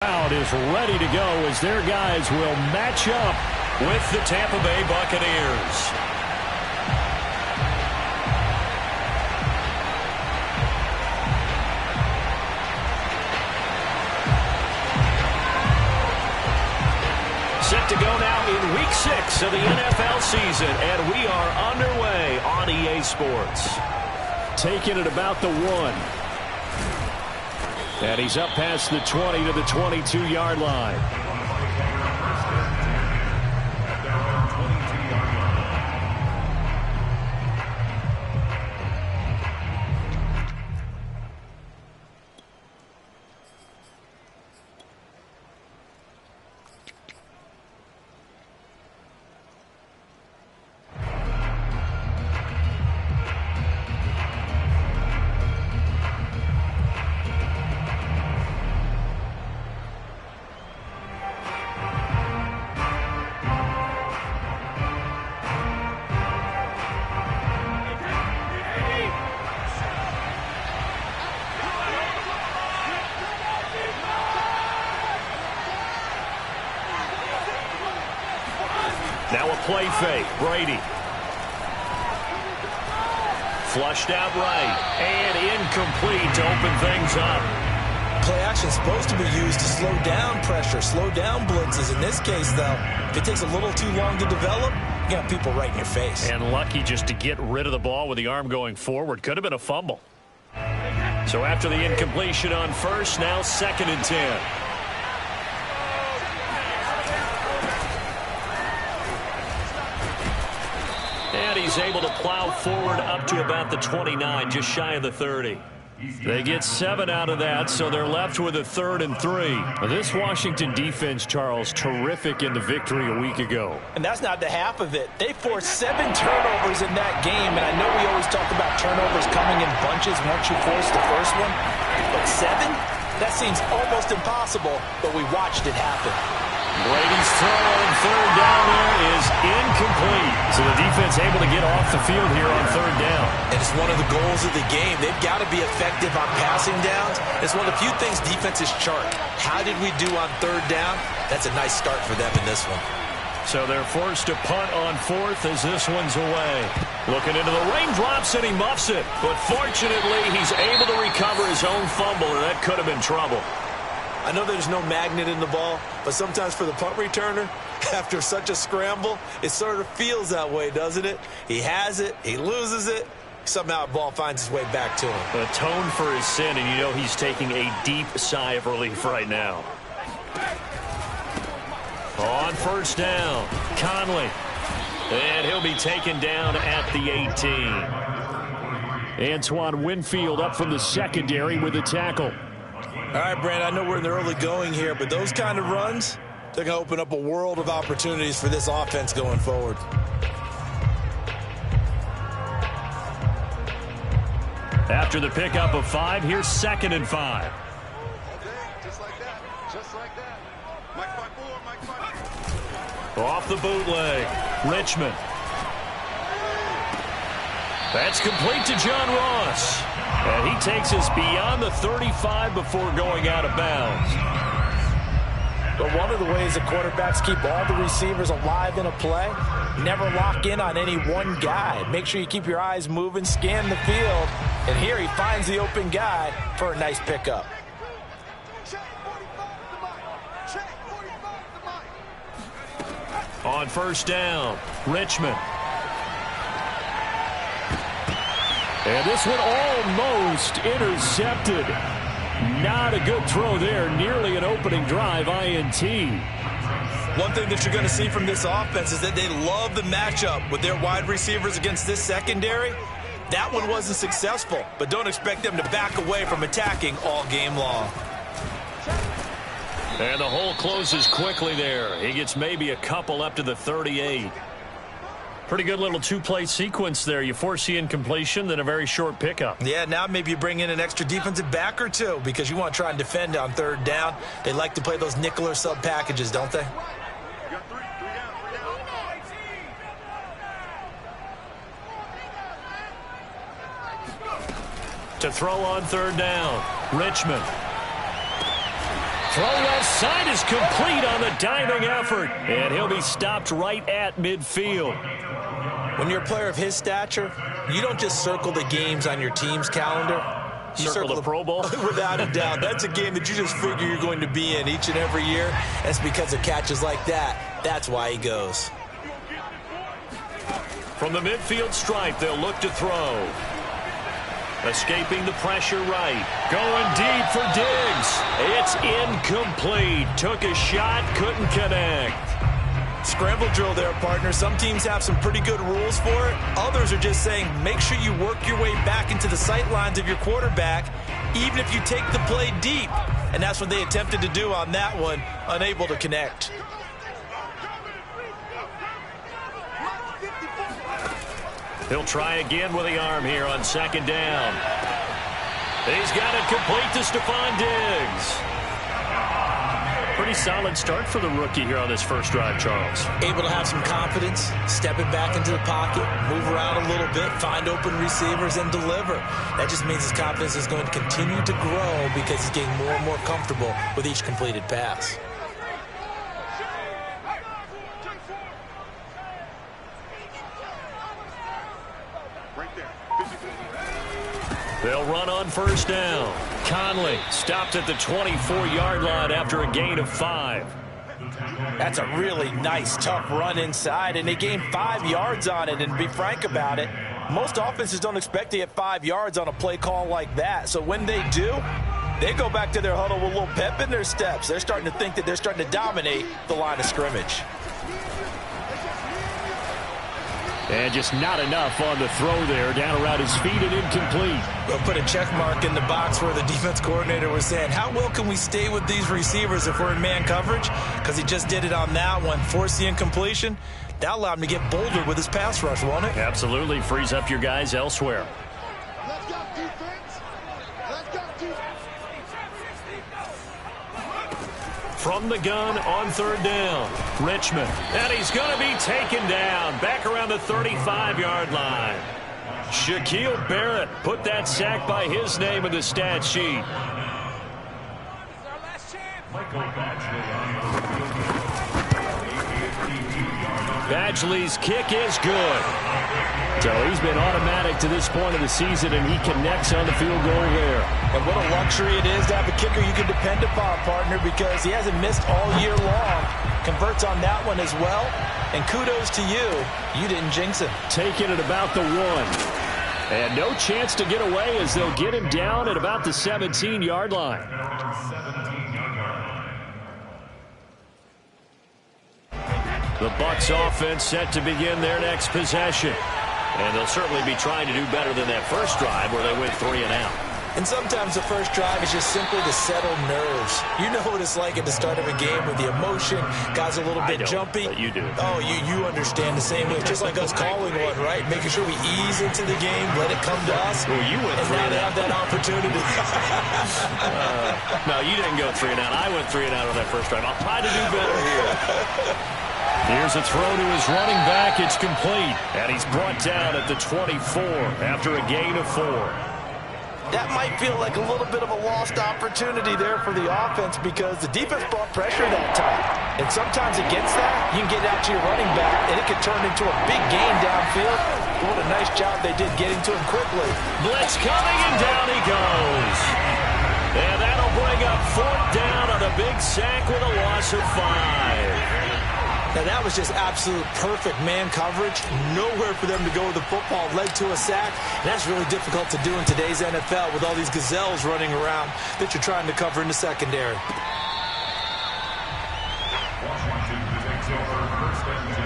Crowd is ready to go as their guys will match up with the Tampa Bay Buccaneers. Set to go now in Week 6 of the NFL season, and we are underway on EA Sports. Taking it about the 1. And he's up past the 20 to the 22-yard line. Now a play fake. Brady. Flushed out right. And incomplete to open things up. Play action is supposed to be used to slow down pressure, slow down blitzes. In this case, though, if it takes a little too long to develop, you got people right in your face. And lucky just to get rid of the ball with the arm going forward. Could have been a fumble. So after the incompletion on first, now 2nd and 10. And he's able to plow forward up to about the 29, just shy of the 30. They get 7 out of that, so they're left with a 3rd and 3. This Washington defense, Charles, terrific in the victory a week ago. And that's not the half of it. They forced 7 turnovers in that game, and I know we always talk about turnovers coming in bunches once you force the first one. But 7? That seems almost impossible, but we watched it happen. Brady's throw on 3rd down there is incomplete. So the defense able to get off the field here on 3rd down. And it's one of the goals of the game. They've got to be effective on passing downs. It's one of the few things defenses chart. How did we do on 3rd down? That's a nice start for them in this one. So they're forced to punt on 4th as this one's away. Looking into the raindrops and he muffs it. But fortunately, he's able to recover his own fumble, and that could have been trouble. I know there's no magnet in the ball, but sometimes for the punt returner, after such a scramble, it sort of feels that way, doesn't it? He has it, he loses it, somehow the ball finds its way back to him. Atone for his sin, and you know he's taking a deep sigh of relief right now. On 1st down, Conley. And he'll be taken down at the 18. Antoine Winfield up from the secondary with the tackle. All right, Brand, I know we're in the early going here, but those kind of runs, they're going to open up a world of opportunities for this offense going forward. After the pickup of 5, here's 2nd and 5. Okay, just like that. Just like that. Mike 5-4, Mike 5. Off the bootleg. Richmond. That's complete to John Ross. And he takes us beyond the 35 before going out of bounds. But one of the ways that quarterbacks keep all the receivers alive in a play, never lock in on any one guy. Make sure you keep your eyes moving, scan the field. And here he finds the open guy for a nice pickup. On 1st down, Richmond. And this one almost intercepted. Not a good throw there. Nearly an opening drive, INT. One thing that you're going to see from this offense is that they love the matchup with their wide receivers against this secondary. That one wasn't successful, but don't expect them to back away from attacking all game long. And the hole closes quickly there. He gets maybe a couple up to the 38. Pretty good little 2-play sequence there. You force the incompletion, then a very short pickup. Yeah, now maybe you bring in an extra defensive back or two because you want to try and defend on 3rd down. They like to play those nickel or sub packages, don't they? To throw on 3rd down, Richmond. Throw left side is complete on the diving effort. And he'll be stopped right at midfield. When you're a player of his stature, you don't just circle the games on your team's calendar. You circle the Pro Bowl? Without a doubt. That's a game that you just figure you're going to be in each and every year. That's because of catches like that. That's why he goes. From the midfield stripe, they'll look to throw. Escaping the pressure right. Going deep for Diggs. It's incomplete. Took a shot, couldn't connect. Scramble drill there, partner. Some teams have some pretty good rules for it. Others are just saying make sure you work your way back into the sight lines of your quarterback, even if you take the play deep. And that's what they attempted to do on that one, unable to connect. He'll try again with the arm here on second down. He's got it complete to Stephon Diggs. Pretty solid start for the rookie here on this first drive, Charles. Able to have some confidence, stepping back into the pocket, move around a little bit, find open receivers, and deliver. That just means his confidence is going to continue to grow because he's getting more and more comfortable with each completed pass. They'll run on first down. Conley stopped at the 24-yard line after a gain of 5. That's a really nice, tough run inside, and they gained 5 yards on it. And to be frank about it, most offenses don't expect to get 5 yards on a play call like that. So when they do, they go back to their huddle with a little pep in their steps. They're starting to think that they're starting to dominate the line of scrimmage. And just not enough on the throw there, down around his feet and incomplete. We'll put a check mark in the box where the defense coordinator was saying, how well can we stay with these receivers if we're in man coverage? Because he just did it on that one, forced the incompletion. That'll allow him to get bolder with his pass rush, won't it? Absolutely, frees up your guys elsewhere. Let's go, defense. Let's go, defense. From the gun on third down, Richmond. And he's going to be taken down back around the 35-yard line. Shaquille Barrett put that sack by his name in the stat sheet. Badgley's kick is good. So he's been automatic to this point of the season, and he connects on the field goal there. And what a luxury it is to have a kicker you can depend upon, partner, because he hasn't missed all year long. Converts on that one as well. And kudos to you. You didn't jinx him. Taking it about the 1. And no chance to get away as they'll get him down at about the 17-yard line. The Bucs offense set to begin their next possession. And they'll certainly be trying to do better than that first drive where they went 3 and out. And sometimes the first drive is just simply to settle nerves. You know what it's like at the start of a game with the emotion. Guys a little bit jumpy. But you do. Oh, you understand the same way. It's just like us calling one, right? Making sure we ease into the game, let it come to us. Well, you went 3 and out. Now they have that opportunity. No, you didn't go 3 and out. I went 3 and out on that first drive. I'll try to do better here. Here's a throw to his running back. It's complete. And he's brought down at the 24 after a gain of 4. That might feel like a little bit of a lost opportunity there for the offense because the defense brought pressure that time. And sometimes against that, you can get out to your running back, and it can turn into a big gain downfield. What a nice job they did getting to him quickly. Blitz coming, and down he goes. And that'll bring up 4th down on a big sack with a loss of 5. Now, that was just absolute perfect man coverage. Nowhere for them to go with the football. Led to a sack. And that's really difficult to do in today's NFL with all these gazelles running around that you're trying to cover in the secondary. Washington takes over first and 10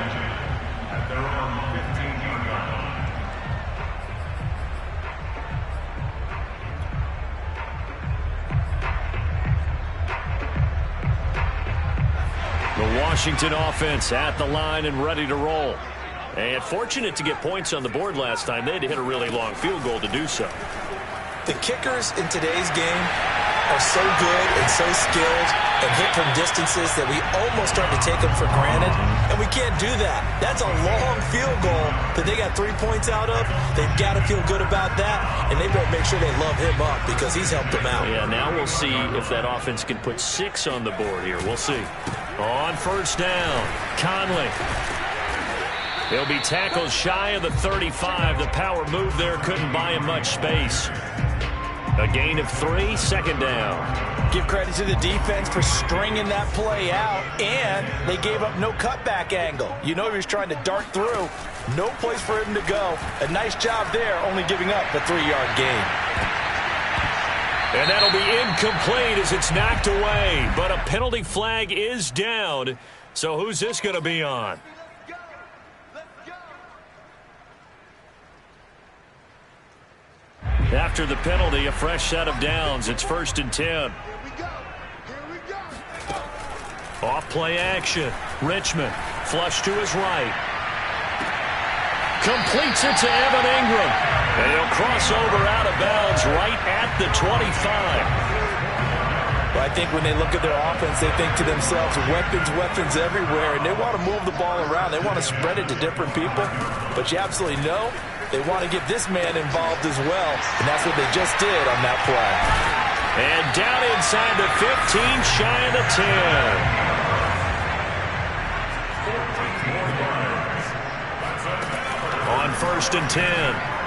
at their own 15-yard line. The Washington offense at the line and ready to roll. And fortunate to get points on the board last time. They had to hit a really long field goal to do so. The kickers in today's game are so good and so skilled and hit from distances that we almost start to take them for granted, and we can't do that. That's a long field goal that they got 3 points out of. They've got to feel good about that, and they better make sure they love him up because he's helped them out. Yeah, now we'll see if that offense can put 6 on the board here. We'll see. On first down, Conley. He'll be tackled shy of the 35. The power move there couldn't buy him much space. A gain of 3, second down. Give credit to the defense for stringing that play out, and they gave up no cutback angle. You know he was trying to dart through. No place for him to go. A nice job there, only giving up a 3-yard gain. And that'll be incomplete as it's knocked away. But a penalty flag is down. So who's this going to be on? After the penalty, a fresh set of downs. It's 1st and 10. Off play action. Richmond flush to his right. Completes it to Evan Ingram. And he'll cross over out of bounds right at the 25. Well, I think when they look at their offense, they think to themselves, weapons everywhere, and they want to move the ball around. They want to spread it to different people. But you absolutely know they want to get this man involved as well, and that's what they just did on that play. And down inside the 15, shy of the 10. On 1st and 10,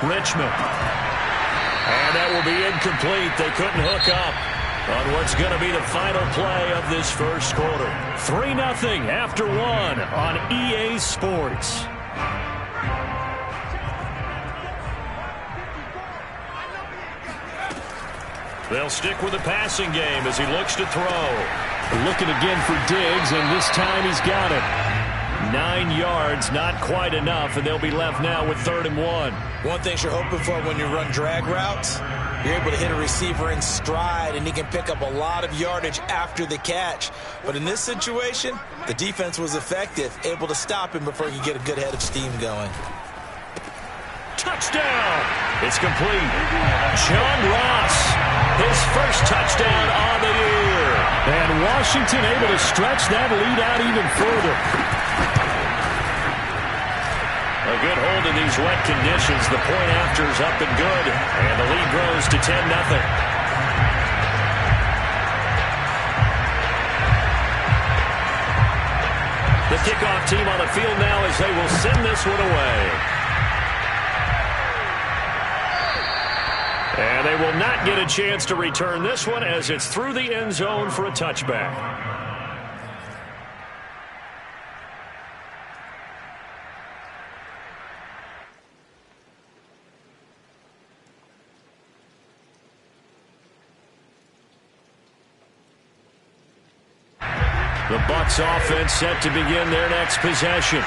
Richmond. And that will be incomplete. They couldn't hook up on what's going to be the final play of this first quarter. 3-0 after 1 on EA Sports. They'll stick with the passing game as he looks to throw. Looking again for Diggs, and this time he's got it. 9 yards, not quite enough, and they'll be left now with 3rd and 1. One thing you're hoping for when you run drag routes, you're able to hit a receiver in stride, and he can pick up a lot of yardage after the catch. But in this situation, the defense was effective, able to stop him before he could get a good head of steam going. Touchdown! It's complete. John Ross, his first touchdown on the year. And Washington able to stretch that lead out even further. A good hold in these wet conditions. The point after is up and good. And the lead grows to 10-0. The kickoff team on the field now as they will send this one away. And they will not get a chance to return this one as it's through the end zone for a touchback. The Bucs offense set to begin their next possession.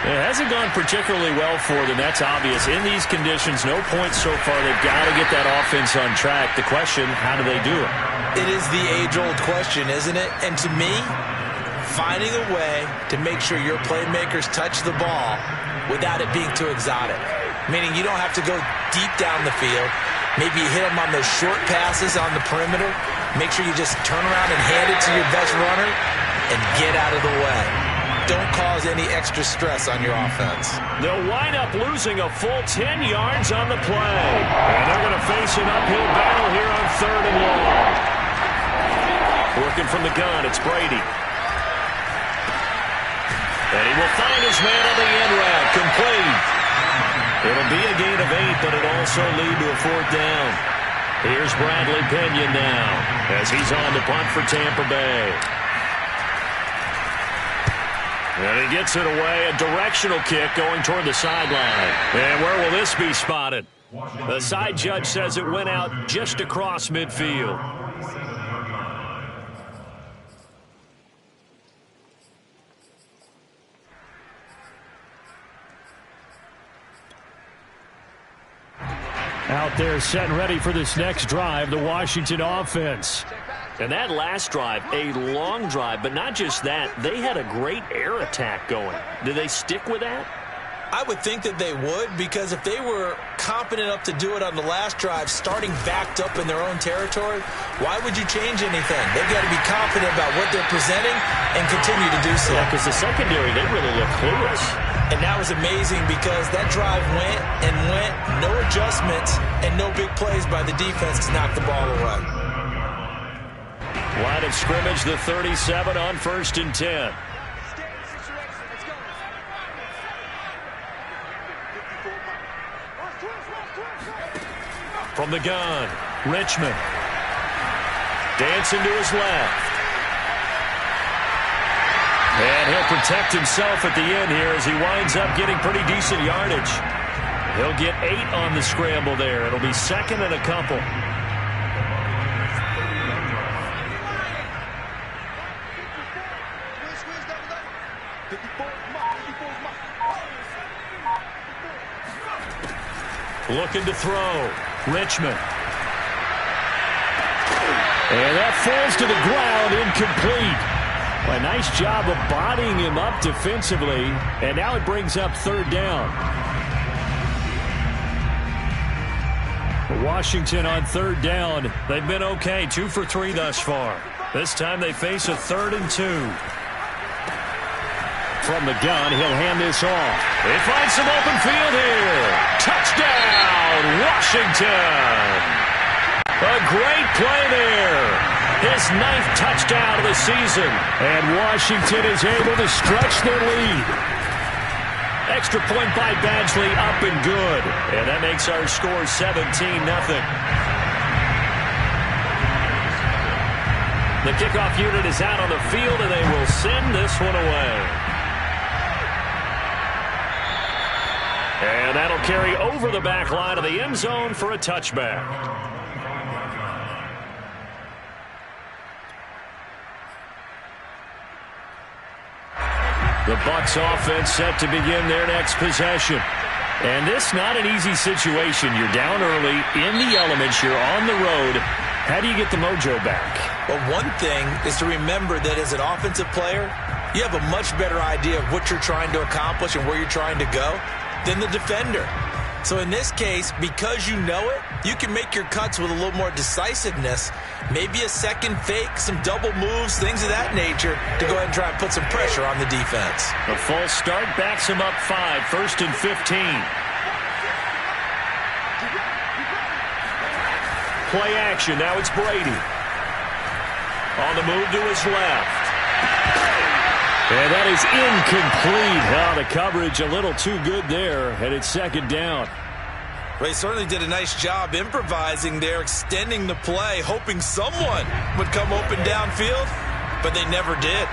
It hasn't gone particularly well for them, that's obvious. In these conditions, no points so far. They've got to get that offense on track. The question, how do they do it? It is the age-old question, isn't it? And to me, finding a way to make sure your playmakers touch the ball without it being too exotic. Meaning you don't have to go deep down the field. Maybe you hit them on those short passes on the perimeter. Make sure you just turn around and hand it to your best runner and get out of the way. Don't cause any extra stress on your offense. They'll wind up losing a full 10 yards on the play. And they're going to face an uphill battle here on 3rd and long. Working from the gun, it's Brady. And he will find his man on the end route, complete. It'll be a gain of 8, but it'll also lead to a 4th down. Here's Bradley Pinion now as he's on the punt for Tampa Bay. And he gets it away, a directional kick going toward the sideline. And where will this be spotted? The side judge says it went out just across midfield. Out there set and ready for this next drive, the Washington offense. And that last drive, a long drive, but not just that. They had a great air attack going. Do they stick with that? I would think that they would, because if they were confident enough to do it on the last drive, starting backed up in their own territory, why would you change anything? They've got to be confident about what they're presenting and continue to do so. Yeah, because the secondary, they really look clueless. And that was amazing because that drive went and went, no adjustments, and no big plays by the defense to knock the ball away. Line of scrimmage, the 37 on 1st and 10. From the gun, Richmond. Dancing to his left. And he'll protect himself at the end here as he winds up getting pretty decent yardage. He'll get 8 on the scramble there. It'll be 2nd and a couple. Looking to throw. Richmond. And that falls to the ground, incomplete. A nice job of bodying him up defensively, and now it brings up 3rd down. Washington on 3rd down. They've been okay, 2 for 3 thus far. This time they face a 3rd and 2. From the gun, he'll hand this off. They find some open field here. Touchdown, Washington! A great play there. His 9th touchdown of the season. And Washington is able to stretch their lead. Extra point by Badgley, up and good. And that makes our score 17-0. The kickoff unit is out on the field, and they will send this one away. And that'll carry over the back line of the end zone for a touchback. The Bucs offense set to begin their next possession. And this not an easy situation. You're down early, in the elements, you're on the road. How do you get the mojo back? Well, one thing is to remember that as an offensive player, you have a much better idea of what you're trying to accomplish and where you're trying to go than the defender. So in this case, because you know it, you can make your cuts with a little more decisiveness. Maybe a second fake, some double moves, things of that nature to go ahead and try and put some pressure on the defense. The false start backs him up 5, 1st and 15. Play action, now it's Brady. On the move to his left. And that is incomplete. Now the coverage a little too good there, and it's 2nd down. Well, he certainly did a nice job improvising there, extending the play, hoping someone would come open downfield, but they never did.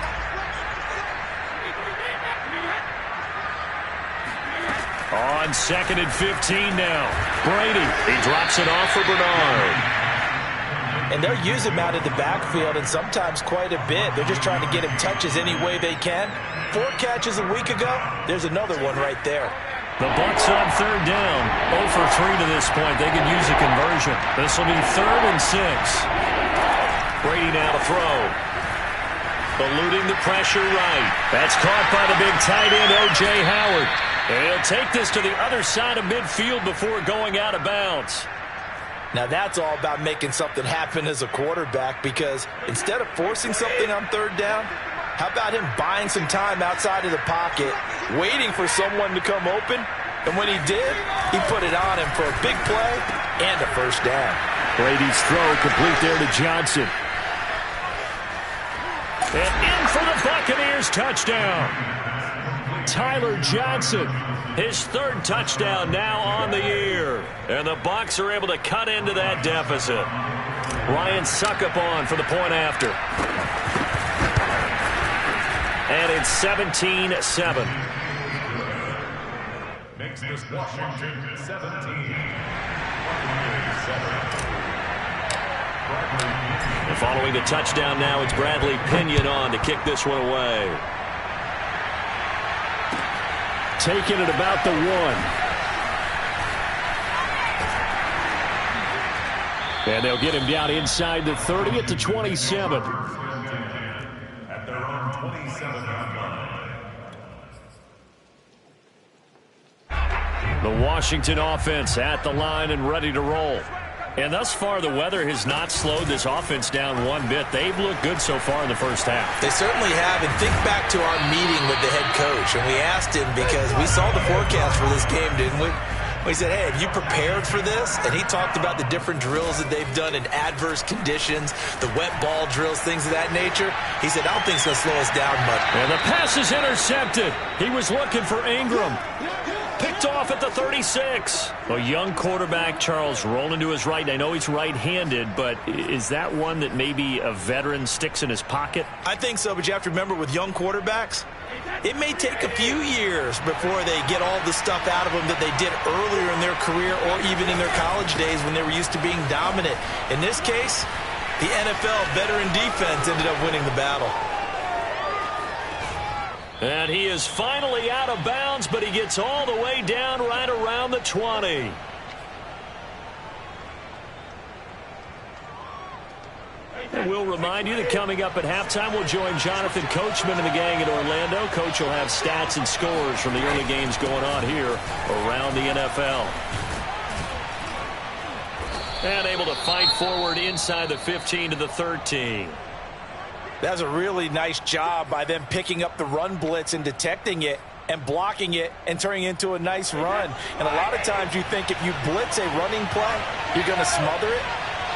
On 2nd and 15 now. Brady, he drops it off for Bernard. And they'll use him out of the backfield, and sometimes quite a bit. They're just trying to get him touches any way they can. 4 catches a week ago. There's another one right there. The Bucs on 3rd down. 0 for 3 to this point. They could use a conversion. This will be 3rd and 6. Brady now to throw. Eluding the pressure right. That's caught by the big tight end, O.J. Howard. And he'll take this to the other side of midfield before going out of bounds. Now that's all about making something happen as a quarterback, because instead of forcing something on 3rd down, how about him buying some time outside of the pocket, waiting for someone to come open, and when he did, he put it on him for a big play and a 1st down. Brady's throw complete there to Johnson. And in for the Buccaneers touchdown. Tyler Johnson, his 3rd touchdown now on the year. And the Bucs are able to cut into that deficit. Ryan Suckup on for the point after. And it's 17-7. Makes this Washington 17. And following the touchdown now, it's Bradley Pinion on to kick this one away. Taking it about the 1. And they'll get him down inside the 30 at the 27. At their own 27-yard line. The Washington offense at the line and ready to roll. And thus far, the weather has not slowed this offense down one bit. They've looked good so far in the first half. They certainly have. And think back to our meeting with the head coach. And we asked him because we saw the forecast for this game, didn't we? We said, hey, have you prepared for this? And he talked about the different drills that they've done in adverse conditions, the wet ball drills, things of that nature. He said, I don't think it's going to slow us down much. And the pass is intercepted. He was looking for Ingram. Picked off at the 36. A young quarterback, Charles, rolling to his right. I know he's right-handed, but is that one that maybe a veteran sticks in his pocket? I think so, but you have to remember with young quarterbacks, it may take a few years before they get all the stuff out of them that they did earlier in their career or even in their college days when they were used to being dominant. In this case, the NFL veteran defense ended up winning the battle. And he is finally out of bounds, but he gets all the way down right around the 20. And we'll remind you that coming up at halftime, we'll join Jonathan Coachman and the gang in Orlando. Coach will have stats and scores from the early games going on here around the NFL. And able to fight forward inside the 15 to the 13. That's a really nice job by them picking up the run blitz and detecting it and blocking it and turning it into a nice run. And a lot of times you think if you blitz a running play, you're going to smother it.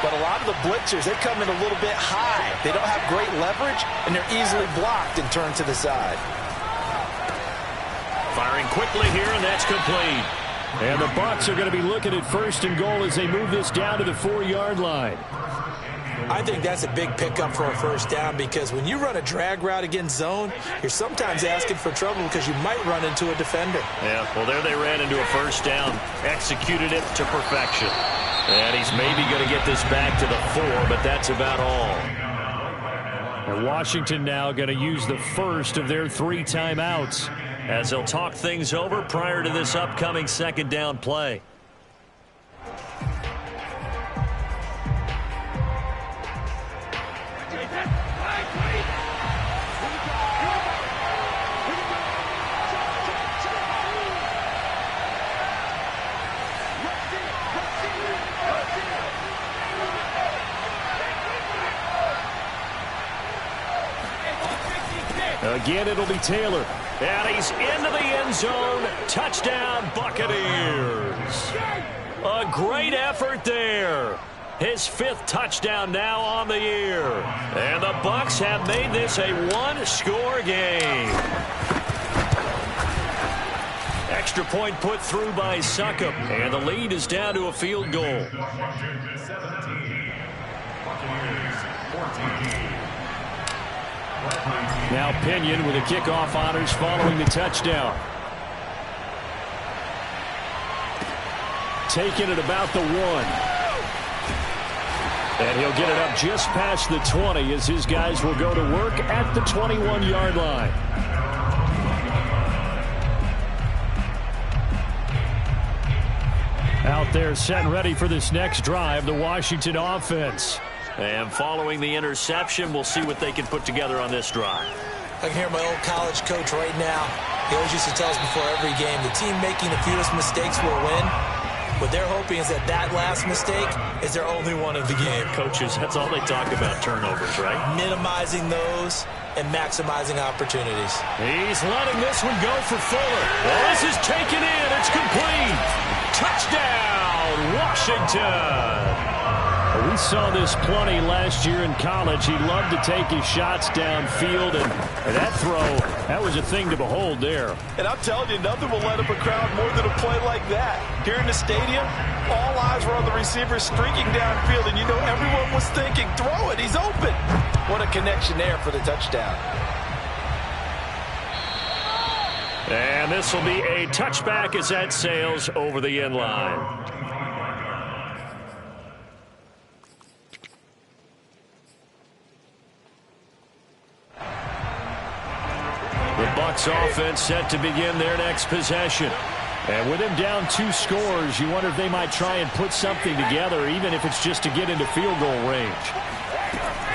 But a lot of the blitzers, they come in a little bit high. They don't have great leverage, and they're easily blocked and turned to the side. Firing quickly here, and that's complete. And the Bucs are going to be looking at first and goal as they move this down to the 4-yard line. I think that's a big pickup for a first down because when you run a drag route against zone, you're sometimes asking for trouble because you might run into a defender. Yeah, well, there they ran into a first down, executed it to perfection. And he's maybe going to get this back to the 4, but that's about all. And Washington now going to use the first of their 3 timeouts as they'll talk things over prior to this upcoming second down play. Again, it'll be Taylor. And he's into the end zone. Touchdown, Buccaneers. A great effort there. His 5th touchdown now on the year. And the Bucs have made this a 1-score game. Extra point put through by Succop. And the lead is down to a field goal. Washington 17. Buccaneers 14. Now Pinion with the kickoff honors following the touchdown. Taking it about the 1. And he'll get it up just past the 20 as his guys will go to work at the 21-yard line. Out there set and ready for this next drive, the Washington offense. And following the interception, we'll see what they can put together on this drive. I can hear my old college coach right now. He always used to tell us before every game, the team making the fewest mistakes will win. What they're hoping is that last mistake is their only one of the game. Coaches, that's all they talk about, turnovers, right? Minimizing those and maximizing opportunities. He's letting this one go for Fuller. Well, this is taken in. It's complete. Touchdown, Washington. We saw this plenty last year in college. He loved to take his shots downfield, and that throw, that was a thing to behold there. And I'm telling you, nothing will light up a crowd more than a play like that. Here in the stadium, all eyes were on the receiver streaking downfield, and you know everyone was thinking, throw it, he's open. What a connection there for the touchdown. And this will be a touchback as that sails over the end line. The Bucs offense set to begin their next possession. And with him down 2 scores, you wonder if they might try and put something together, even if it's just to get into field goal range.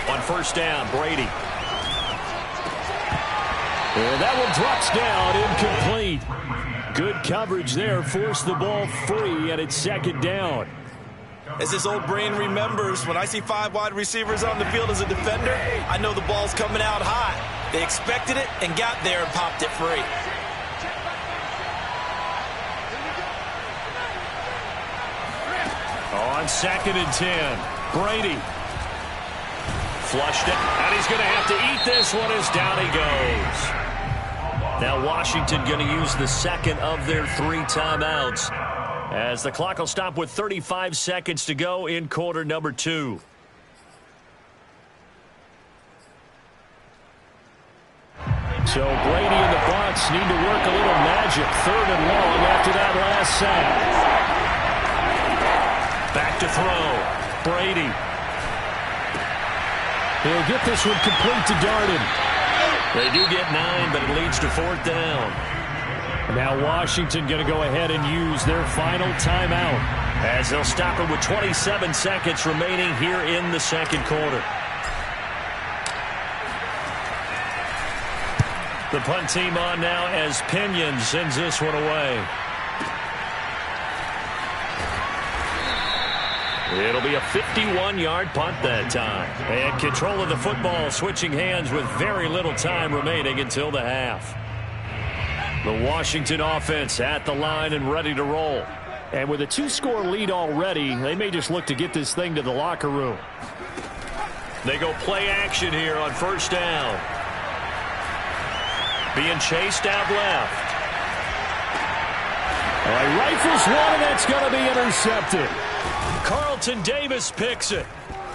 On first down, Brady. And that one drops down, incomplete. Good coverage there. Forced the ball free, and it's second down. As this old brain remembers, when I see 5 wide receivers on the field as a defender, I know the ball's coming out hot. They expected it and got there and popped it free. On second and 10, Brady. Flushed it, and he's going to have to eat this one as down he goes. Now Washington going to use the second of their 3 timeouts, as the clock will stop with 35 seconds to go in quarter number 2. So Brady and the Bucs need to work a little magic. 3rd and long after that last sack. Back to throw. Brady. He'll get this one complete to Darden. They do get 9, but it leads to 4th down. Now Washington going to go ahead and use their final timeout, as they'll stop it with 27 seconds remaining here in the second quarter. The punt team on now as Pinion sends this one away. It'll be a 51-yard punt that time. And control of the football, switching hands with very little time remaining until the half. The Washington offense at the line and ready to roll. And with a 2-score lead already, they may just look to get this thing to the locker room. They go play action here on 1st down. Being chased out left. All right, rifles one, and that's going to be intercepted. Carlton Davis picks it.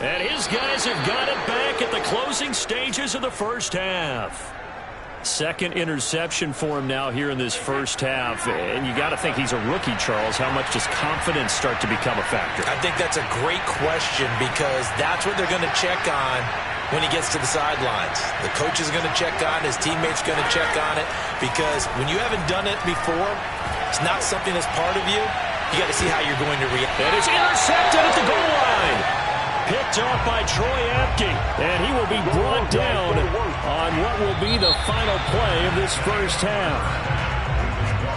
And his guys have got it back at the closing stages of the first half. Second interception for him now here in this first half. And you got to think he's a rookie, Charles. How much does confidence start to become a factor? I think that's a great question, because that's what they're going to check on when he gets to the sidelines. The coach is going to check on it. His teammates going to check on it, because when you haven't done it before, it's not something that's part of you. You got to see how you're going to react. And it's intercepted at the goal line. Picked off by Troy Apke. And he will be brought down on what will be the final play of this first half.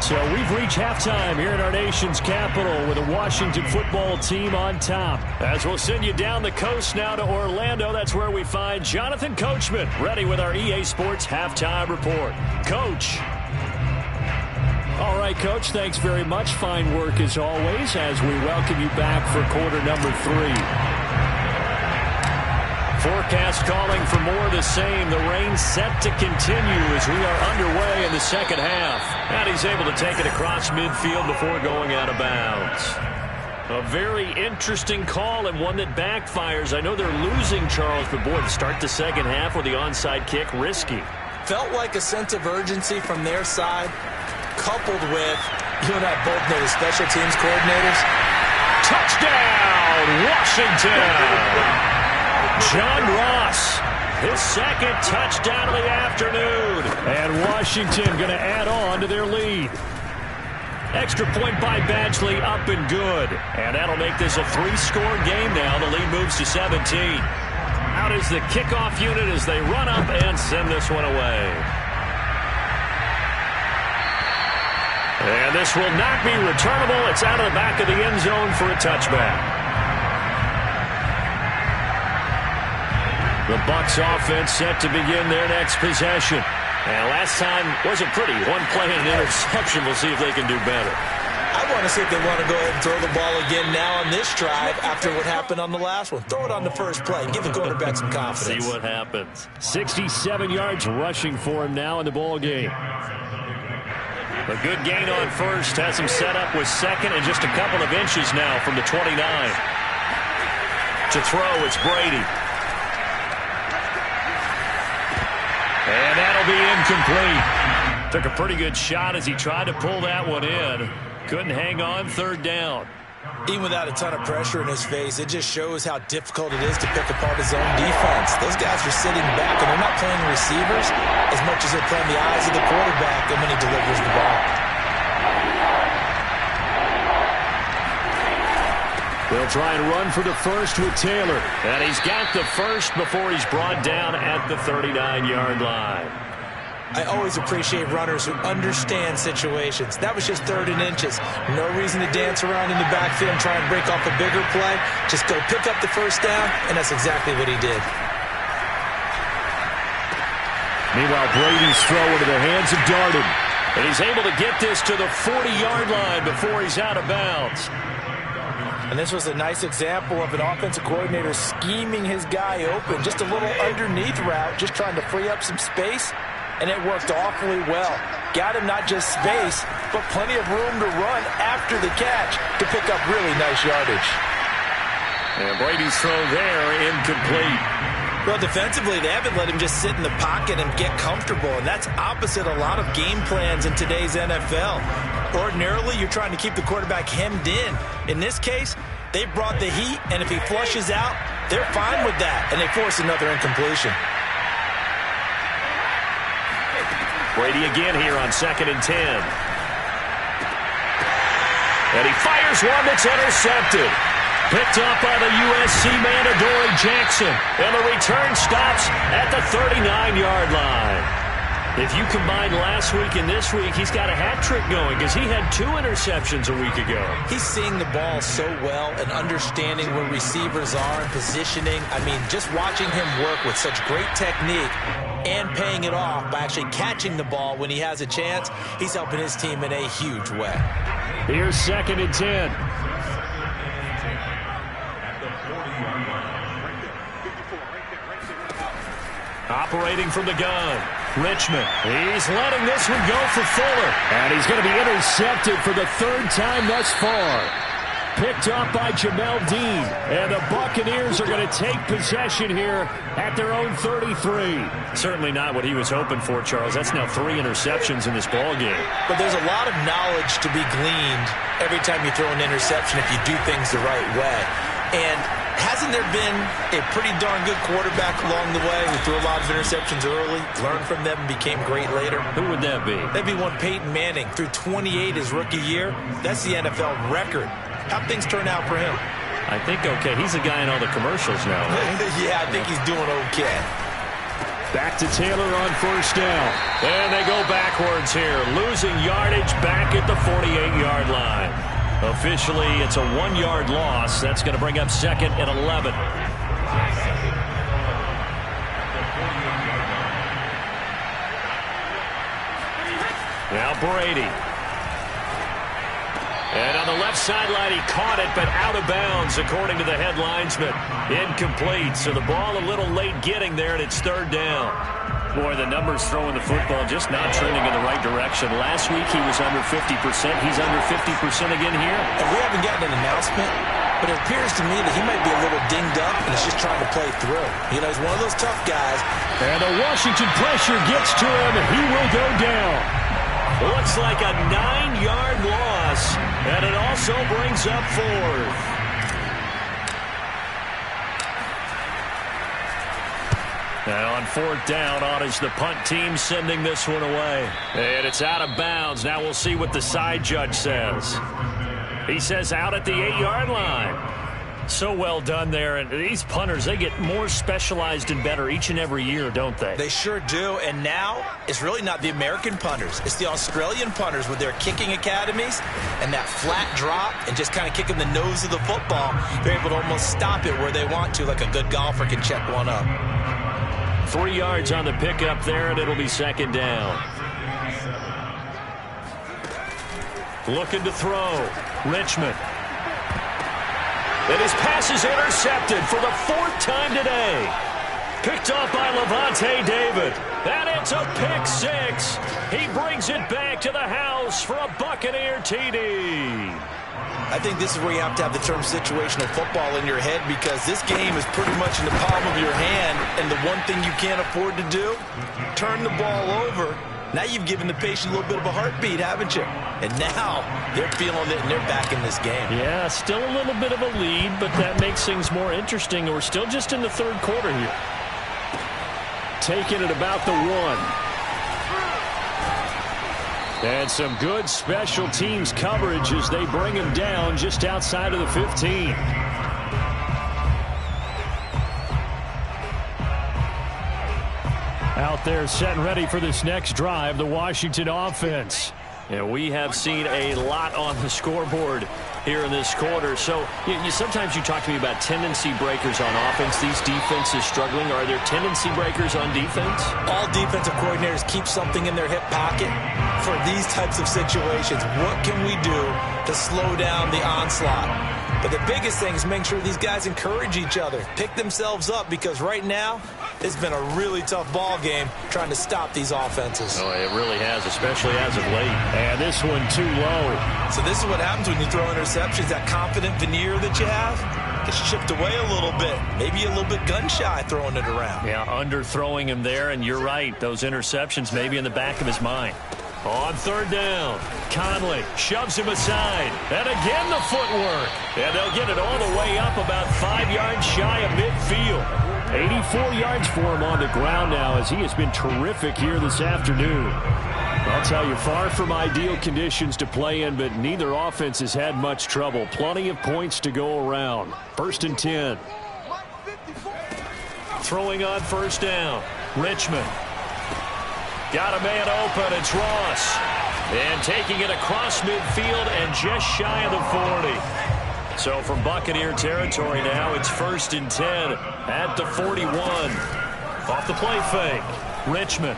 So we've reached halftime here in our nation's capital with the Washington football team on top. As we'll send you down the coast now to Orlando, that's where we find Jonathan Coachman ready with our EA Sports halftime report. Coach. All right, Coach, thanks very much. Fine work as always as we welcome you back for quarter number 3. Forecast calling for more of the same. The rain set to continue as we are underway in the second half. And he's able to take it across midfield before going out of bounds. A very interesting call, and one that backfires. I know they're losing, Charles, but boy, to start the second half with the onside kick, risky. Felt like a sense of urgency from their side, coupled with, you and I both know the special teams coordinators. Touchdown, Washington! John Ross, his second touchdown of the afternoon. And Washington going to add on to their lead. Extra point by Badgley, up and good. And that'll make this a 3-score game now. The lead moves to 17. Out is the kickoff unit as they run up and send this one away. And this will not be returnable. It's out of the back of the end zone for a touchback. The Bucs offense set to begin their next possession. And last time wasn't pretty. One play and an interception. We'll see if they can do better. I want to see if they want to go ahead and throw the ball again now on this drive after what happened on the last one. Throw it on the first play. Give the quarterback some confidence. See what happens. 67 yards rushing for him now in the ball game. A good gain on first. Has him set up with second and just a couple of inches now from the 29. To throw, it's Brady. And that'll be incomplete. Took a pretty good shot as he tried to pull that one in. Couldn't hang on, 3rd down. Even without a ton of pressure in his face, it just shows how difficult it is to pick apart his own defense. Those guys are sitting back, and they're not playing receivers as much as they're playing the eyes of the quarterback and when he delivers the ball. They'll try and run for the first with Taylor. And he's got the first before he's brought down at the 39-yard line. I always appreciate runners who understand situations. That was just 3rd and inches. No reason to dance around in the backfield and try and break off a bigger play. Just go pick up the first down, and that's exactly what he did. Meanwhile, Brady's throw into the hands of Darden. And he's able to get this to the 40-yard line before he's out of bounds. And this was a nice example of an offensive coordinator scheming his guy open. Just a little underneath route, just trying to free up some space. And it worked awfully well. Got him not just space, but plenty of room to run after the catch to pick up really nice yardage. And Brady's throw there, incomplete. Well, defensively, they haven't let him just sit in the pocket and get comfortable, and that's opposite a lot of game plans in today's NFL. Ordinarily, you're trying to keep the quarterback hemmed in. In this case, they brought the heat, and if he flushes out, they're fine with that, and they force another incompletion. Brady again here on 2nd and 10. And he fires one that's intercepted. Picked up by the USC man, Adoree Jackson. And the return stops at the 39-yard line. If you combine last week and this week, he's got a hat trick going because he had 2 interceptions a week ago. He's seeing the ball so well and understanding where receivers are and positioning. I mean, just watching him work with such great technique and paying it off by actually catching the ball when he has a chance, he's helping his team in a huge way. Here's 2nd and 10. Operating from the gun, Richmond. He's letting this one go for Fuller. And he's going to be intercepted for the 3rd time thus far. Picked up by Jamel Dean. And the Buccaneers are going to take possession here at their own 33. Certainly not what he was hoping for, Charles. That's now 3 interceptions in this ball game. But there's a lot of knowledge to be gleaned every time you throw an interception if you do things the right way. And hasn't there been a pretty darn good quarterback along the way who threw a lot of interceptions early, learned from them, and became great later? Who would that be? That'd be one Peyton Manning. Threw 28 his rookie year. That's the NFL record. How'd things turn out for him? I think okay. He's the guy in all the commercials now, right? Yeah, I think he's doing okay. Back to Taylor on 1st down. And they go backwards here, losing yardage back at the 48-yard line. Officially, it's a 1-yard loss. That's going to bring up 2nd and 11. Now Brady. And on the left sideline, he caught it, but out of bounds, according to the head linesman. Incomplete, so the ball a little late getting there, and it's 3rd down. Boy, the numbers throwing the football just not trending in the right direction. Last week, he was under 50%. He's under 50% again here. And we haven't gotten an announcement, but it appears to me that he might be a little dinged up and is just trying to play through. You know, he's one of those tough guys. And the Washington pressure gets to him, and he will go down. Looks like a 9-yard loss, and it also brings up 4th. Now on 4th down, on is the punt team sending this one away. And it's out of bounds. Now we'll see what the side judge says. He says out at the 8-yard line. So well done there. And these punters, they get more specialized and better each and every year, don't they? They sure do. And now it's really not the American punters. It's the Australian punters with their kicking academies and that flat drop and just kind of kicking the nose of the football. They're able to almost stop it where they want to, like a good golfer can check one up. 3 yards on the pickup there, and it'll be 2nd down. Looking to throw. Richmond. And his pass is intercepted for the 4th time today. Picked up by Levante David. And it's a pick 6. He brings it back to the house for a Buccaneer TD. I think this is where you have to have the term situational football in your head, because this game is pretty much in the palm of your hand, and the one thing you can't afford to do, turn the ball over. Now you've given the patient a little bit of a heartbeat, haven't you? And now they're feeling it, and they're back in this game. Yeah, still a little bit of a lead, but that makes things more interesting. We're still just in the 3rd quarter here. Taking it about the 1. And some good special teams coverage as they bring him down just outside of the 15. Out out there setting ready for this next drive, the Washington offense. And we have seen a lot on the scoreboard here in this quarter. So sometimes you talk to me about tendency breakers on offense. These defenses struggling. Are there tendency breakers on defense? All defensive coordinators keep something in their hip pocket for these types of situations. What can we do to slow down the onslaught? But the biggest thing is making sure these guys encourage each other, pick themselves up, because right now it's been a really tough ball game trying to stop these offenses. Oh, it really has, especially as of late. And this one too low. So this is what happens when you throw interceptions. That confident veneer that you have gets chipped away a little bit. Maybe a little bit gun-shy throwing it around. Yeah, underthrowing him there, and you're right. Those interceptions maybe in the back of his mind. On third down, Conley shoves him aside. And again the footwork. And they'll get it all the way up about 5 yards shy of midfield. 84 yards for him on the ground now, as he has been terrific here this afternoon. I'll tell you, far from ideal conditions to play in, but neither offense has had much trouble. Plenty of points to go around. 1st and 10. Throwing on first down, Richmond. Got a man open, it's Ross. And taking it across midfield and just shy of the 40. So from Buccaneer territory now, it's 1st and 10 at the 41. Off the play fake, Richmond.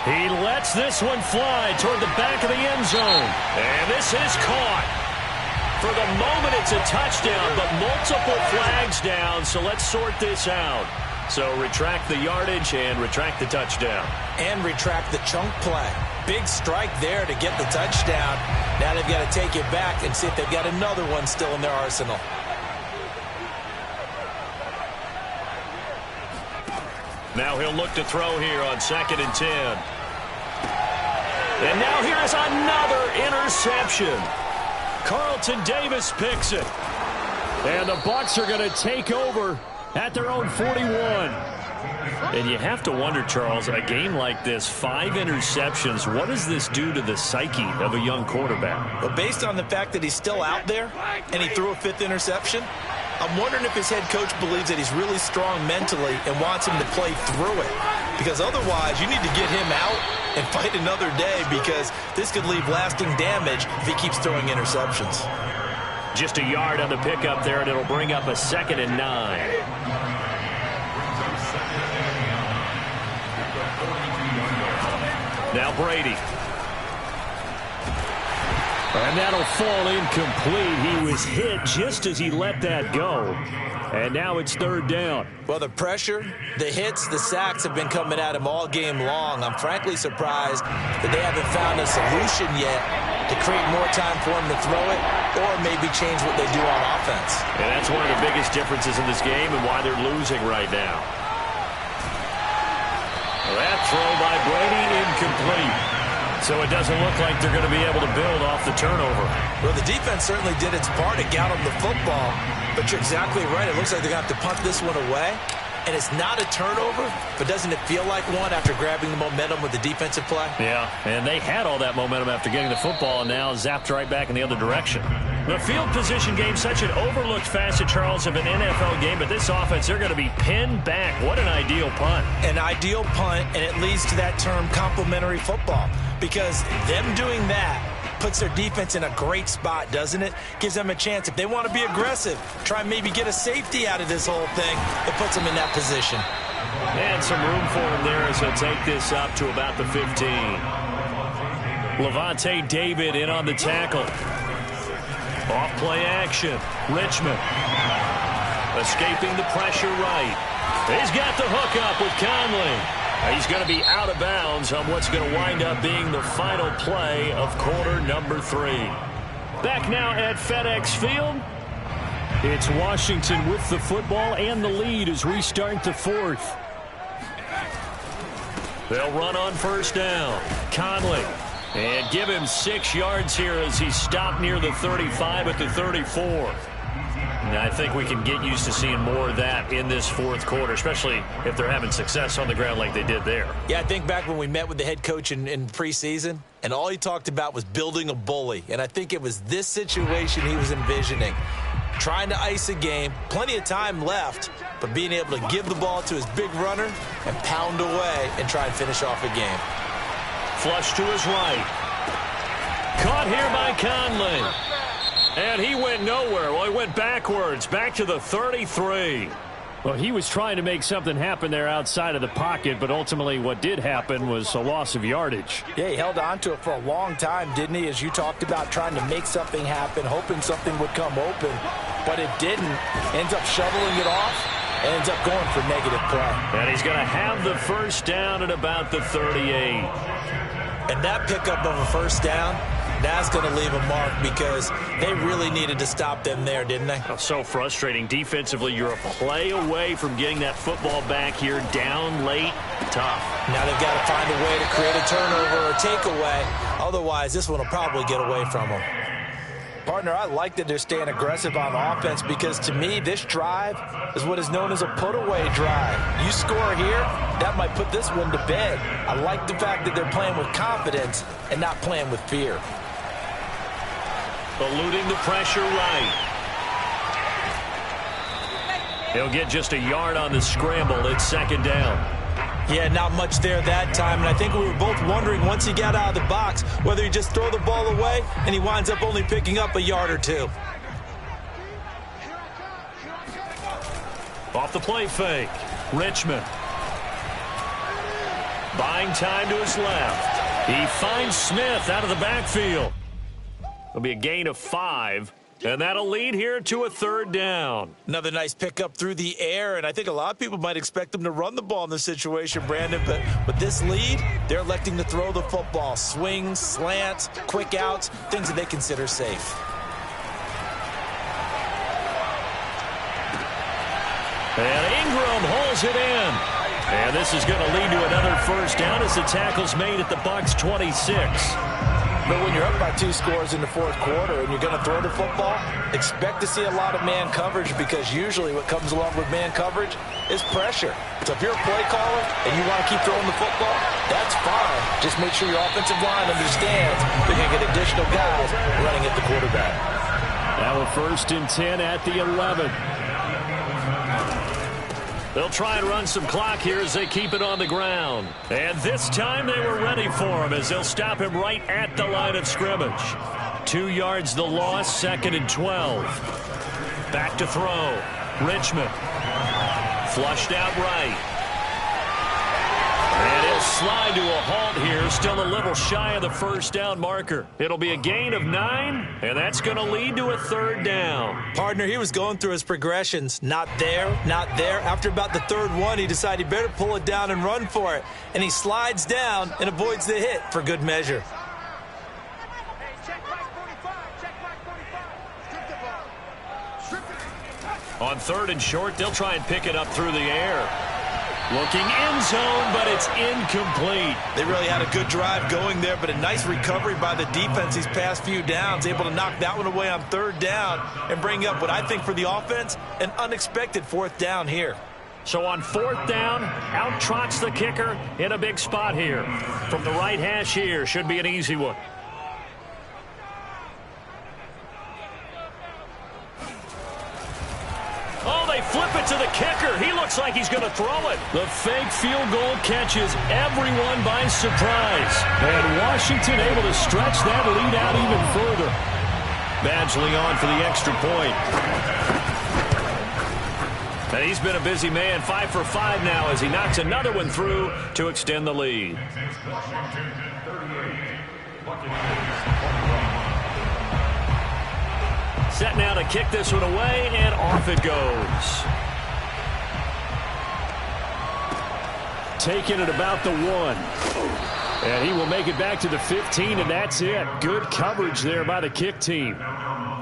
He lets this one fly toward the back of the end zone. And this is caught. For the moment, it's a touchdown, but multiple flags down, so let's sort this out. So retract the yardage and retract the touchdown. And retract the chunk play. Big strike there to get the touchdown. Now they've got to take it back and see if they've got another one still in their arsenal. Now he'll look to throw here on 2nd and 10. And now here is another interception. Carlton Davis picks it. And the Bucs are going to take over at their own 41. And you have to wonder, Charles, a game like this, 5 interceptions, what does this do to the psyche of a young quarterback? But based on the fact that he's still out there and he threw a 5th interception, I'm wondering if his head coach believes that he's really strong mentally and wants him to play through it. Because otherwise, you need to get him out and fight another day, because this could leave lasting damage if he keeps throwing interceptions. Just a yard on the pickup there, and it'll bring up a 2nd and 9. Now Brady. And that'll fall incomplete. He was hit just as he let that go. And now it's 3rd down. Well, the pressure, the hits, the sacks have been coming at him all game long. I'm frankly surprised that they haven't found a solution yet to create more time for him to throw it, or maybe change what they do on offense. And that's one of the biggest differences in this game and why they're losing right now. That throw by Brady incomplete. So it doesn't look like they're going to be able to build off the turnover. Well, the defense certainly did its part to get them the football, but you're exactly right. It looks like they're going to have to punt this one away. And it's not a turnover, but doesn't it feel like one after grabbing the momentum with the defensive play? Yeah, and they had all that momentum after getting the football, and now zapped right back in the other direction. The field position game, such an overlooked facet, Charles, of an NFL game, but this offense, they're going to be pinned back. What an ideal punt. An ideal punt, and it leads to that term complementary football, because them doing that puts their defense in a great spot, doesn't it? Gives them a chance. If they want to be aggressive, try and maybe get a safety out of this whole thing, it puts them in that position. And some room for him there as he'll take this up to about the 15. Levante David in on the tackle. Off play action. Richmond escaping the pressure right. He's got the hook up with Conley. He's going to be out of bounds on what's going to wind up being the final play of quarter number 3. Back now at FedEx Field. It's Washington with the football and the lead as we start the 4th. They'll run on first down. Conley. And give him 6 yards here as he's stopped near the 35 at the 34. Now, I think we can get used to seeing more of that in this 4th quarter, especially if they're having success on the ground like they did there. Yeah, I think back when we met with the head coach in preseason, and all he talked about was building a bully. And I think it was this situation he was envisioning. trying to ice a game, plenty of time left, but being able to give the ball to his big runner and pound away and try and finish off a game. Flush to his right. Caught here by Conley. And he went nowhere. Well, he went backwards, back to the 33. Well, he was trying to make something happen there outside of the pocket, but ultimately what did happen was a loss of yardage. Yeah, he held on to it for a long time, didn't he? As you talked about, trying to make something happen, hoping something would come open, but it didn't. Ends up shoveling it off, and ends up going for negative play. And he's going to have the first down at about the 38. And that pickup of a first down, that's going to leave a mark because they really needed to stop them there, didn't they? Oh, so frustrating. Defensively, you're a play away from getting that football back here, down late, tough. Now they've got to find a way to create a turnover or takeaway. Otherwise, this one will probably get away from them. Partner, I like that they're staying aggressive on offense because, to me, this drive is what is known as a put-away drive. You score here, that might put this one to bed. I like the fact that they're playing with confidence and not playing with fear. Eluding the pressure right. He'll get just a yard on the scramble. It's second down. Yeah, not much there that time, and I think we were both wondering once he got out of the box whether he just throw the ball away and he winds up only picking up a yard or two. Off the play fake. Richmond. Buying time to his left. He finds Smith out of the backfield. It'll be a gain of 5, and that'll lead here to a third down. Another nice pickup through the air, and I think a lot of people might expect them to run the ball in this situation, Brandon, but with this lead, they're electing to throw the football. Swings, slants, quick outs, things that they consider safe. And Ingram holds it in. And this is going to lead to another first down as the tackle's made at the Bucs 26. But when you're up by 2 scores in the fourth quarter and you're going to throw the football, expect to see a lot of man coverage because usually what comes along with man coverage is pressure. So if you're a play caller and you want to keep throwing the football, that's fine. Just make sure your offensive line understands they're going to get additional guys running at the quarterback. Now a 1st and 10 at the 11. They'll try and run some clock here as they keep it on the ground. And this time they were ready for him as they'll stop him right at the line of scrimmage. 2 yards the loss, 2nd and 12. Back to throw. Richmond. Flushed out right. And he'll slide to a halt here, still a little shy of the first down marker. It'll be a gain of 9, and that's going to lead to a third down. Partner, he was going through his progressions. Not there, not there. After about the 3rd one, he decided he better pull it down and run for it. And he slides down and avoids the hit for good measure. On 3rd and short, they'll try and pick it up through the air. Looking end zone, but it's incomplete. They really had a good drive going there, but a nice recovery by the defense these past few downs, able to knock that one away on 3rd down and bring up what I think for the offense, an unexpected 4th down here. So on 4th down, out trots the kicker in a big spot here. From the right hash here, should be an easy one. Oh, they flip it to the kicker. He looks like he's going to throw it. The fake field goal catches everyone by surprise. And Washington able to stretch that lead out even further. Badgley on for the extra point. And he's been a busy man, 5 for 5 now as he knocks another one through to extend the lead. Set now to kick this one away, and off it goes. Taking it about the 1. And he will make it back to the 15, and that's it. Good coverage there by the kick team.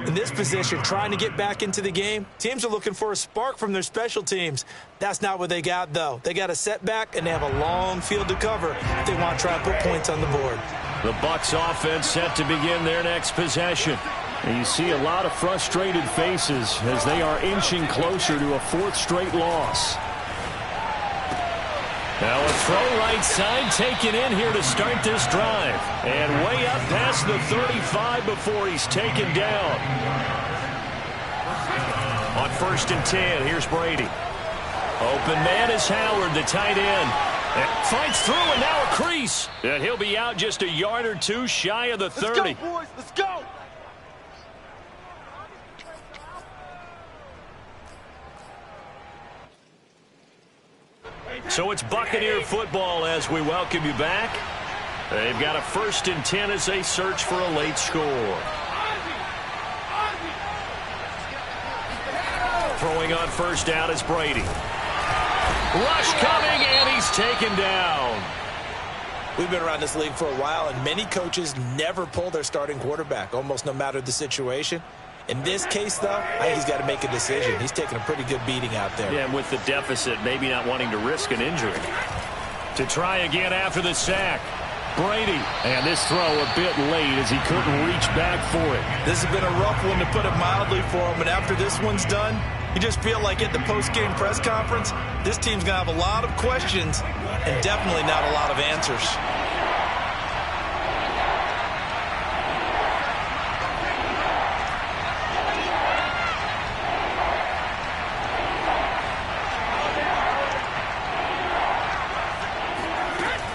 In this position, trying to get back into the game, teams are looking for a spark from their special teams. That's not what they got, though. They got a setback, and they have a long field to cover if they want to try and put points on the board. The Bucs offense set to begin their next possession. And you see a lot of frustrated faces as they are inching closer to a 4th straight loss. Now a throw right side taken in here to start this drive. And way up past the 35 before he's taken down. 1st and 10. Here's Brady. Open man is Howard, the tight end. Fights through and now a crease. And he'll be out just a yard or two shy of the 30. Let's go, boys. Let's go. So it's Buccaneer football as we welcome you back. They've got a 1st and 10 as they search for a late score. Throwing on 1st down is Brady. Rush coming, and he's taken down. We've been around this league for a while, and many coaches never pull their starting quarterback, almost no matter the situation. In this case, though, I think he's got to make a decision. He's taking a pretty good beating out there. Yeah, and with the deficit, maybe not wanting to risk an injury. To try again after the sack. Brady, and this throw a bit late as he couldn't reach back for it. This has been a rough one, to put it mildly, for him, and after this one's done, you just feel like at the post-game press conference, this team's going to have a lot of questions and definitely not a lot of answers.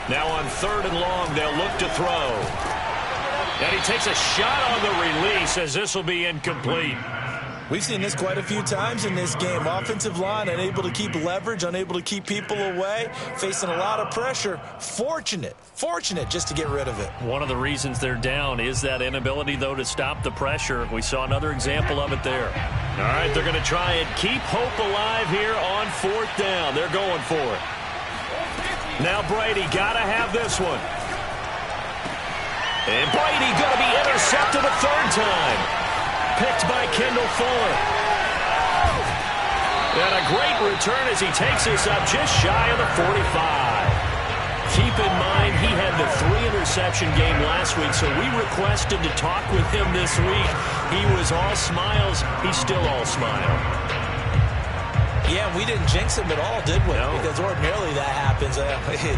Now on 3rd and long, they'll look to throw. And he takes a shot on the release as this will be incomplete. We've seen this quite a few times in this game. Offensive line unable to keep leverage, unable to keep people away, facing a lot of pressure. Fortunate just to get rid of it. One of the reasons they're down is that inability, though, to stop the pressure. We saw another example of it there. All right, they're going to try and keep hope alive here on 4th down. They're going for it. Now Brady got to have this one. And Brady going to be intercepted a 3rd time. Picked by Kendall Fuller. And a great return as he takes us up just shy of the 45. Keep in mind he had the 3-interception game last week, so we requested to talk with him this week. He was all smiles. He's still all smile. Yeah, we didn't jinx him at all, did we? No. Because ordinarily that happens.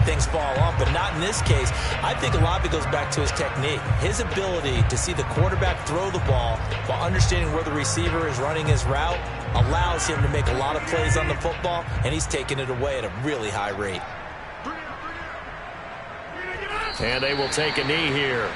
Things fall off, but not in this case. I think a lot of it goes back to his technique. His ability to see the quarterback throw the ball while understanding where the receiver is running his route allows him to make a lot of plays on the football, and he's taking it away at a really high rate. And they will take a knee here.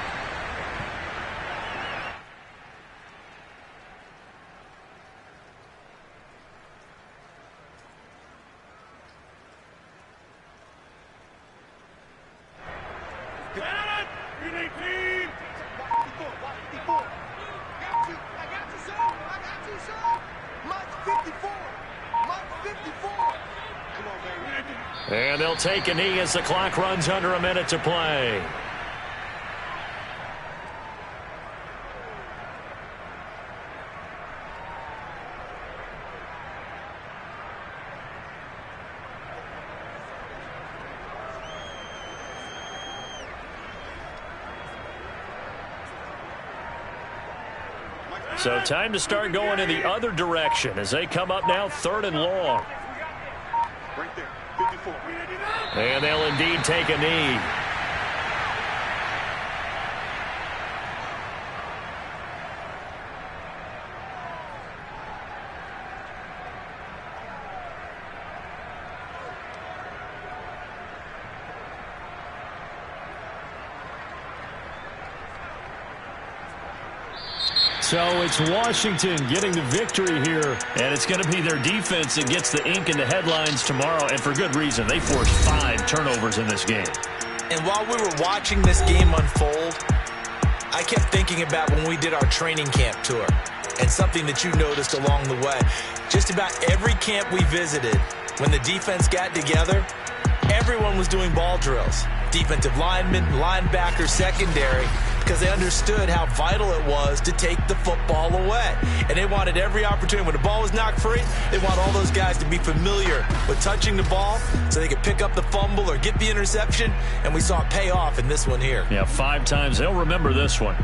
And they'll take a knee as the clock runs under a minute to play. So time to start going in the other direction as they come up now 3rd and long. Right there, 54. And they'll indeed take a knee. So it's Washington getting the victory here, and it's going to be their defense that gets the ink in the headlines tomorrow, and for good reason. They forced 5 turnovers in this game. And while we were watching this game unfold, I kept thinking about when we did our training camp tour and something that you noticed along the way. Just about every camp we visited, when the defense got together, everyone was doing ball drills. Defensive linemen, linebackers, secondary, because they understood how vital it was to take the football away. And they wanted every opportunity. When the ball was knocked free, they want all those guys to be familiar with touching the ball so they could pick up the fumble or get the interception. And we saw it pay off in this one here. Yeah, 5 times. They'll remember this one.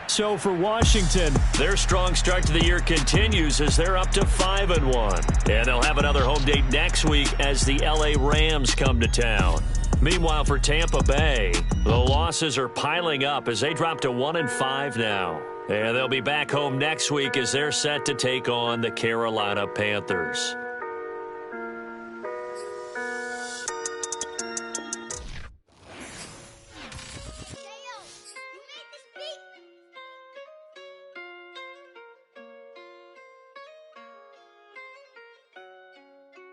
So for Washington, their strong start to the year continues as they're up to 5-1. And they'll have another home date next week as the LA Rams come to town. Meanwhile, for Tampa Bay, the losses are piling up as they drop to 1-5 now. And they'll be back home next week as they're set to take on the Carolina Panthers.